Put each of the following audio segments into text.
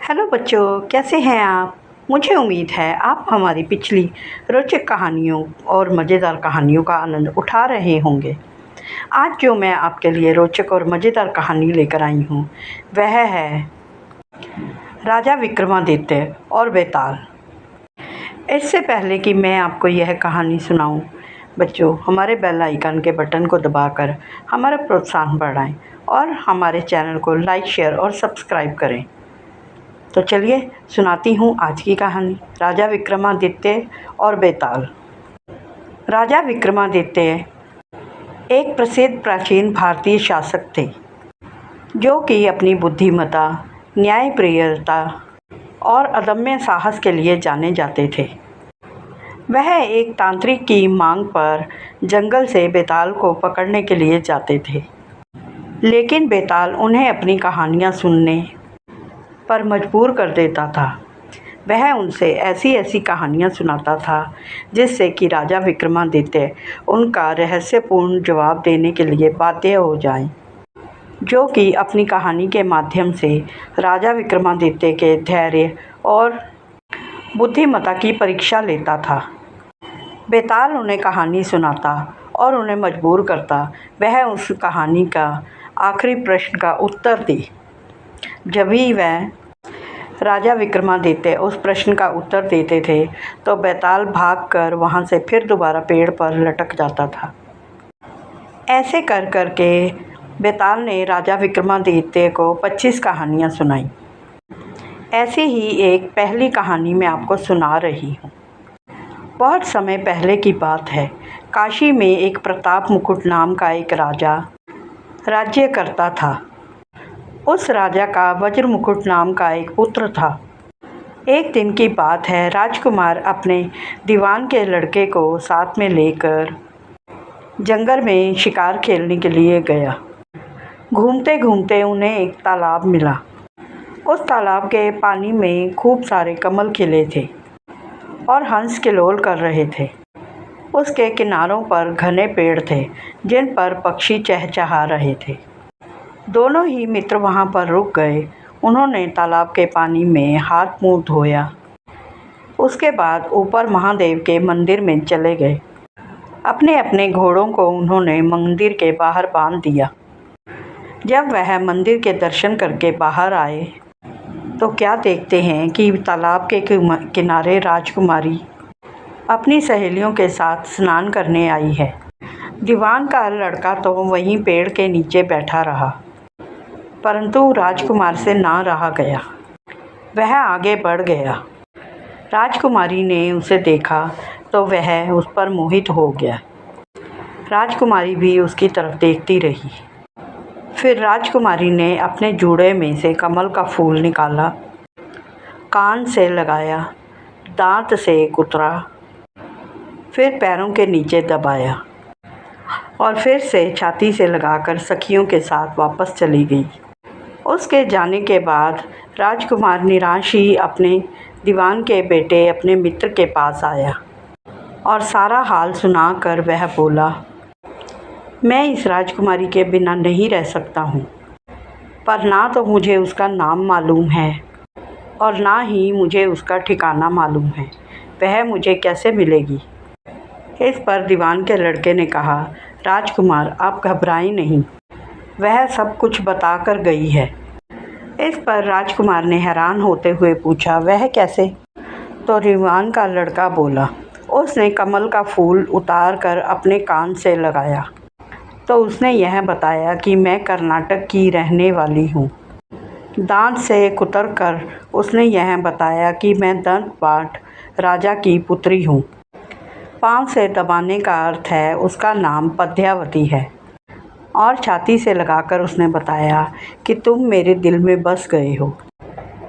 Hello बच्चों, कैसे हैं आप। मुझे उम्मीद है आप हमारी पिछली रोचक कहानियों और मज़ेदार कहानियों का आनंद उठा रहे होंगे। आज जो मैं आपके लिए रोचक और मज़ेदार कहानी लेकर आई हूँ वह है राजा विक्रमादित्य और बेताल। इससे पहले कि मैं आपको यह कहानी सुनाऊं, बच्चों हमारे बेल आइकन के बटन को दबाकर हमारा प्रोत्साहन बढ़ाएं और हमारे चैनल को लाइक, शेयर और सब्सक्राइब करें। तो चलिए सुनाती हूँ आज की कहानी, राजा विक्रमादित्य और बेताल। राजा विक्रमादित्य एक प्रसिद्ध प्राचीन भारतीय शासक थे जो कि अपनी बुद्धिमत्ता, न्यायप्रियता और अदम्य साहस के लिए जाने जाते थे। वह एक तांत्रिक की मांग पर जंगल से बेताल को पकड़ने के लिए जाते थे, लेकिन बेताल उन्हें अपनी कहानियाँ सुनने पर मजबूर कर देता था। वह उनसे ऐसी ऐसी कहानियाँ सुनाता था जिससे कि राजा विक्रमादित्य उनका रहस्यपूर्ण जवाब देने के लिए बाध्य हो जाएं, जो कि अपनी कहानी के माध्यम से राजा विक्रमादित्य के धैर्य और बुद्धिमत्ता की परीक्षा लेता था। बेताल उन्हें कहानी सुनाता और उन्हें मजबूर करता वह उस कहानी का आखिरी प्रश्न का उत्तर दे। जब भी वह राजा विक्रमादित्य उस प्रश्न का उत्तर देते थे तो बेताल भागकर वहां से फिर दोबारा पेड़ पर लटक जाता था। ऐसे कर कर के बेताल ने राजा विक्रमादित्य को 25 कहानियाँ सुनाई। ऐसी ही एक पहली कहानी मैं आपको सुना रही हूँ। बहुत समय पहले की बात है। काशी में एक प्रताप मुकुट नाम का एक राजा राज्य करता था। उस राजा का वज्र मुकुट नाम का एक पुत्र था। एक दिन की बात है, राजकुमार अपने दीवान के लड़के को साथ में लेकर जंगल में शिकार खेलने के लिए गया। घूमते घूमते उन्हें एक तालाब मिला। उस तालाब के पानी में खूब सारे कमल खिले थे और हंस किलोल कर रहे थे। उसके किनारों पर घने पेड़ थे जिन पर पक्षी चहचहा रहे थे। दोनों ही मित्र वहां पर रुक गए। उन्होंने तालाब के पानी में हाथ मुंह धोया। उसके बाद ऊपर महादेव के मंदिर में चले गए। अपने अपने घोड़ों को उन्होंने मंदिर के बाहर बांध दिया। जब वह मंदिर के दर्शन करके बाहर आए तो क्या देखते हैं कि तालाब के किनारे राजकुमारी अपनी सहेलियों के साथ स्नान करने आई है। दीवान का लड़का तो वहीं पेड़ के नीचे बैठा रहा, परंतु राजकुमार से ना रहा गया। वह आगे बढ़ गया। राजकुमारी ने उसे देखा तो वह उस पर मोहित हो गया। राजकुमारी भी उसकी तरफ देखती रही। फिर राजकुमारी ने अपने जूड़े में से कमल का फूल निकाला, कान से लगाया, दांत से कुतरा, फिर पैरों के नीचे दबाया और फिर से छाती से लगाकर सखियों के साथ वापस चली गई। उसके जाने के बाद राजकुमार निराश ही अपने दीवान के बेटे अपने मित्र के पास आया और सारा हाल सुनाकर वह बोला, मैं इस राजकुमारी के बिना नहीं रह सकता हूँ, पर ना तो मुझे उसका नाम मालूम है और ना ही मुझे उसका ठिकाना मालूम है। वह मुझे कैसे मिलेगी। इस पर दीवान के लड़के ने कहा, राजकुमार आप घबराएं नहीं, वह सब कुछ बता कर गई है। इस पर राजकुमार ने हैरान होते हुए पूछा, वह कैसे। तो दीवान का लड़का बोला, उसने कमल का फूल उतार कर अपने कान से लगाया तो उसने यह बताया कि मैं कर्नाटक की रहने वाली हूँ। दांत से कुतर कर उसने यह बताया कि मैं दंतपाट राजा की पुत्री हूँ। पाँव से दबाने का अर्थ है उसका नाम पद्यावती है। और छाती से लगाकर उसने बताया कि तुम मेरे दिल में बस गए हो।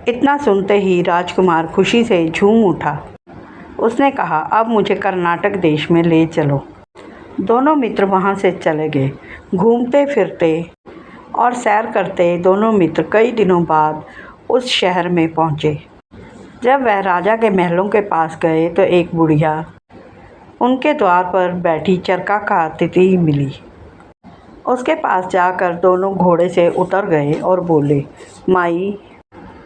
इतना सुनते ही राजकुमार खुशी से झूम उठा। उसने कहा, अब मुझे कर्नाटक देश में ले चलो। दोनों मित्र वहां से चले गए। घूमते फिरते और सैर करते दोनों मित्र कई दिनों बाद उस शहर में पहुंचे। जब वह राजा के महलों के पास गए तो एक बुढ़िया उनके द्वार पर बैठी चरखा काटती मिली। उसके पास जाकर दोनों घोड़े से उतर गए और बोले, माई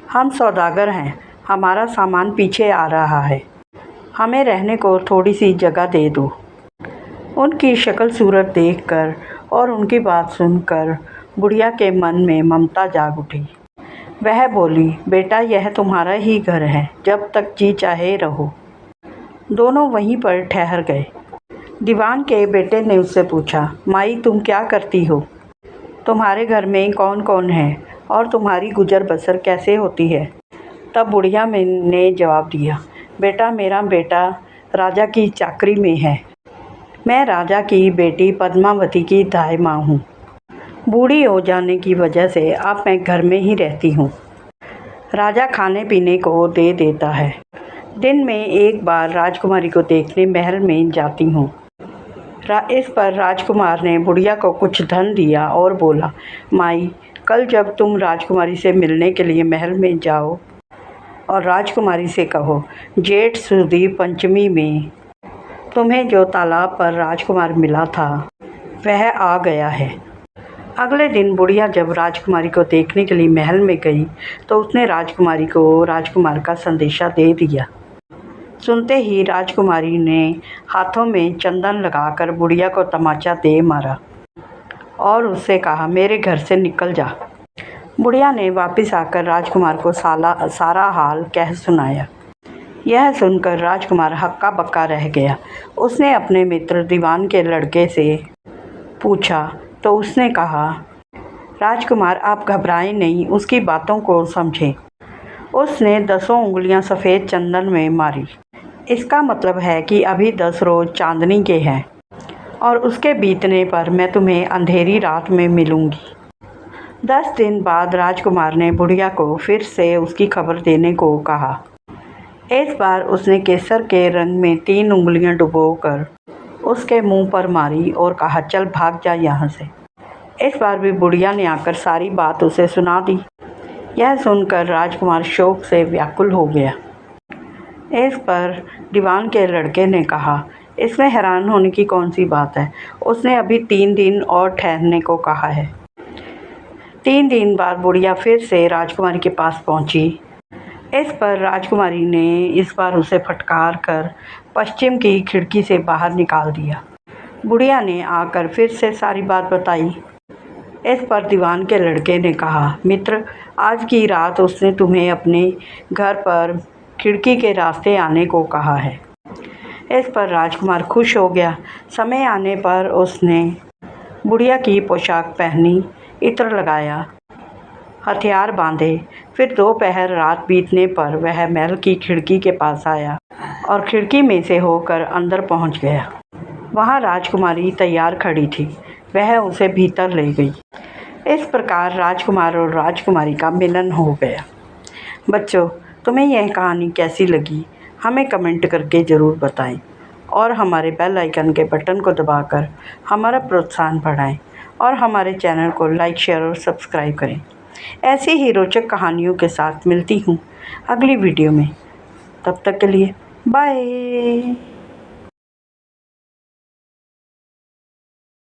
हम सौदागर हैं, हमारा सामान पीछे आ रहा है, हमें रहने को थोड़ी सी जगह दे दो। उनकी शक्ल सूरत देखकर और उनकी बात सुनकर बुढ़िया के मन में ममता जाग उठी। वह बोली, बेटा यह तुम्हारा ही घर है, जब तक जी चाहे रहो। दोनों वहीं पर ठहर गए। दीवान के बेटे ने उससे पूछा, माई तुम क्या करती हो? तुम्हारे घर में कौन कौन है और तुम्हारी गुजर बसर कैसे होती है? तब बुढ़िया ने जवाब दिया, बेटा मेरा बेटा राजा की चाकरी में है। मैं राजा की बेटी पद्मावती की दाई माँ हूँ। बूढ़ी हो जाने की वजह से अब मैं घर में ही रहती हूँ। राजा खाने पीने को दे देता है। दिन में एक बार राजकुमारी को देखने महल में जाती हूँ। इस पर राजकुमार ने बुढ़िया को कुछ धन दिया और बोला, माई कल जब तुम राजकुमारी से मिलने के लिए महल में जाओ और राजकुमारी से कहो, जेठ सुदी पंचमी में तुम्हें जो तालाब पर राजकुमार मिला था वह आ गया है। अगले दिन बुढ़िया जब राजकुमारी को देखने के लिए महल में गई तो उसने राजकुमारी को राजकुमार का संदेशा दे दिया। सुनते ही राजकुमारी ने हाथों में चंदन लगाकर बुढ़िया को तमाचा दे मारा और उससे कहा, मेरे घर से निकल जा। बुढ़िया ने वापस आकर राजकुमार को सारा हाल कह सुनाया। यह सुनकर राजकुमार हक्का बक्का रह गया। उसने अपने मित्र दीवान के लड़के से पूछा तो उसने कहा, राजकुमार आप घबराएं नहीं, उसकी बातों को समझें। उसने 10 उंगलियां सफ़ेद चंदन में मारी। इसका मतलब है कि अभी 10 रोज़ चांदनी के हैं और उसके बीतने पर मैं तुम्हें अंधेरी रात में मिलूँगी। 10 दिन बाद राजकुमार ने बुढ़िया को फिर से उसकी खबर देने को कहा। इस बार उसने केसर के रंग में 3 उंगलियां डुबोकर उसके मुंह पर मारी और कहा, चल भाग जा यहाँ से। इस बार भी बुढ़िया ने आकर सारी बात उसे सुना दी। यह सुनकर राजकुमार शोक से व्याकुल हो गया। इस पर दीवान के लड़के ने कहा, इसमें हैरान होने की कौन सी बात है, उसने अभी 3 दिन और ठहरने को कहा है। 3 दिन बाद बुढ़िया फिर से राजकुमारी के पास पहुंची। इस पर राजकुमारी ने इस बार उसे फटकार कर पश्चिम की खिड़की से बाहर निकाल दिया। बुढ़िया ने आकर फिर से सारी बात बताई। इस पर दीवान के लड़के ने कहा, मित्र आज की रात उसने तुम्हें अपने घर पर खिड़की के रास्ते आने को कहा है। इस पर राजकुमार खुश हो गया। समय आने पर उसने बुढ़िया की पोशाक पहनी, इत्र लगाया, हथियार बांधे। फिर दोपहर रात बीतने पर वह महल की खिड़की के पास आया और खिड़की में से होकर अंदर पहुंच गया। वहां राजकुमारी तैयार खड़ी थी। वह उसे भीतर ले गई। इस प्रकार राजकुमार और राजकुमारी का मिलन हो गया। बच्चों, तुम्हें यह कहानी कैसी लगी हमें कमेंट करके ज़रूर बताएं और हमारे बेल आइकन के बटन को दबाकर हमारा प्रोत्साहन बढ़ाएं और हमारे चैनल को लाइक, शेयर और सब्सक्राइब करें। ऐसी ही रोचक कहानियों के साथ मिलती हूँ अगली वीडियो में। तब तक के लिए बाय।